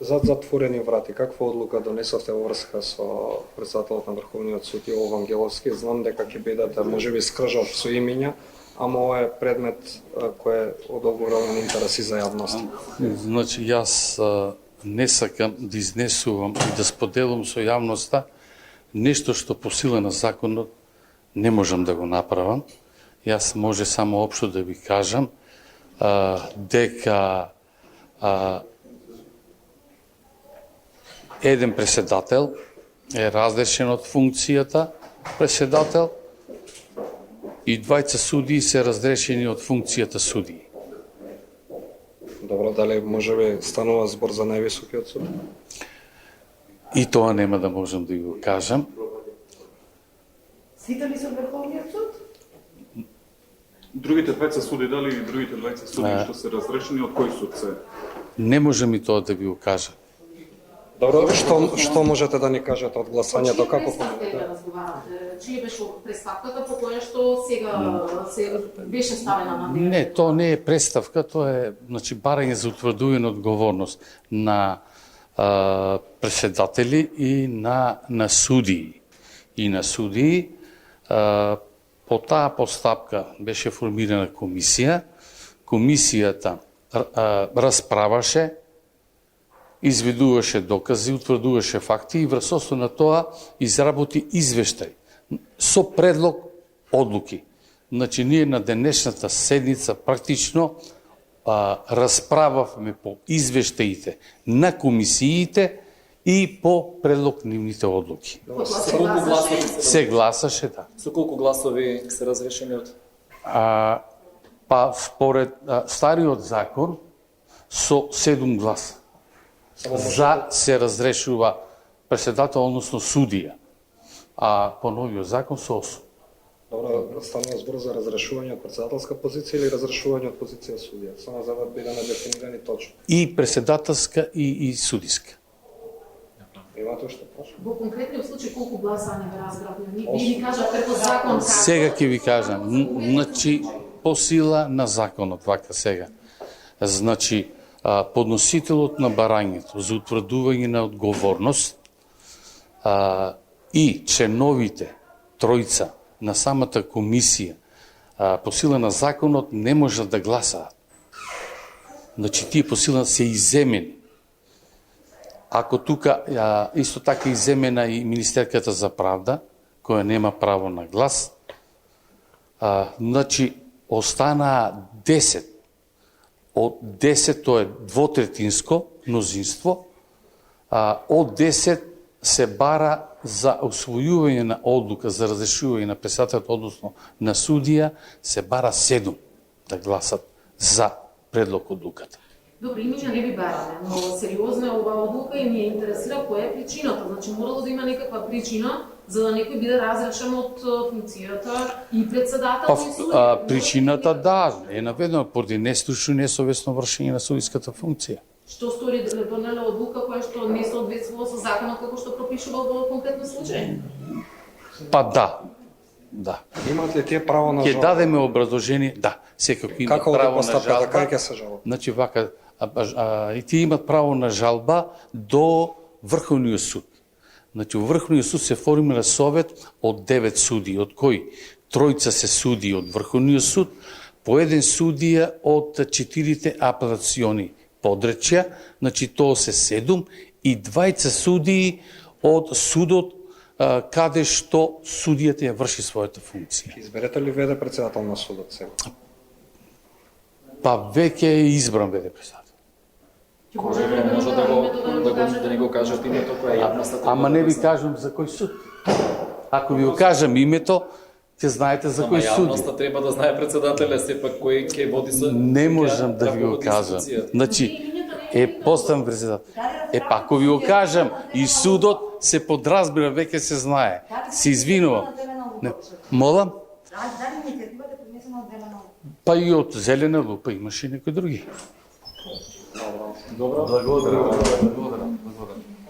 Зад затворени врати, каква одлука донесовте во врска со председателот на Врховниот суд Иво Вангеловски? Знам дека ќе бидете можеби скржав со имиња, ама ова е предмет кој е од огромен интерес и за јавноста. Значи, јас не сакам да изнесувам и да споделам со јавноста нешто што по сила на законот не можам да го направам. Јас може само општо да ви кажам дека еден преседател е разрешен од функцијата преседател и двајца судии се разрешени од функцијата судии. Добро, дали можеби станува збор за највисокиот суд? И тоа нема да можам да го кажам. Сите ли се од Врховниот суд? Другите двајца суди, дали и другите двајца суди што се разрешени, од кој суд се? Не можам и тоа да ви го кажам. Добро, што можете да ни кажете од гласањето? Како да разговарате? Чија беше представката по која што сега се беше ставена на дневен? Не, тоа не е представка, тоа е барање за утврдување одговорност на преседатели и на судии. И на судии по таа постапка беше формирана комисија. Комисијата расправаше, изведуваше докази, утврдуваше факти и врз основа на тоа изработи извештај со предлог одлуки. Значи, ние на денешната седница практично расправавме по извештаите на комисиите и по предлог нивните одлуки. Со колку гласови Се гласаше, да. Со колку гласови се разрешени од? Па според стариот закон со 7 гласа. За се разрешува преседател, односно судија, а по новиот закон со 8. Добро, станува збор за разрешување од председателска позиција или разрешување од позиција судија? Само за да бидеме дефинирани точно. И преседателска и судиска. Имате уште праша? Во конкретниот случај колку гласа не бе разграбено? Ви ни кажате по закон како? Сега ќе ви кажам, значи по сила на законот, вака сега. Значи, подносителот на барањето за утврдување на одговорност и членовите тројца на самата комисија по сила на законот не можат да гласаат. Значи, тие по сила се иземени. Ако тука исто така иземена и Министерката за правда, која нема право на глас, значи, останаа 10. Од 10 тоа е двотретинско мнозинство, од 10 се бара за усвојување на одлука за разрешување на председателот, односно на судија, се бара 7 да гласат за предлог одлуката. Добро, имиња не би бараме, но сериозна е оваа одлука и ни е интересира која е причината. Значи, морало да има некаква причина за да некој биде разрешен од функцијата и председател и судија. Причината, да, е наведено поради нестручно и несовесно вршење на судиската функција. Што стори донеле одлука која што не соодветствува со законот како што пропишува во конкретно случај? Па да. Имат ли тие право на Ќе жалба? дадеме образложение, да, секако имат Како право на постапката, жалба. кај ќе се жалба? Значи вака, и тие имат право на жалба до Врховниот суд. Значи, во Врховниот суд се формира совет од 9 судии, од кои тројца се судии од Врховниот суд, по еден судија од 4 апелациони подречја, значи тоа се 7, и 2 судии од судот каде што судијата ја врши својата функција. Изберете ли веде председател на судот сега? Па веќе е избран веде председател. Може да не го кажат името која е јавна статистика. Ама не ви кажам за кој суд. Ако ви го кажам името, ќе знаете за кој суд. Јавноста треба да знае председателя, сепак кој ќе води со... Не можам да ви го кажам. Значи, поставен председател. Па ако ви го кажам и судот се подразбира, веќе се знае. Се извинувам. Молам? Дали иницијативата е поднесена од Зелена лупа? Па и од Зелена лупа имаше некои други. Добро. Благодарам.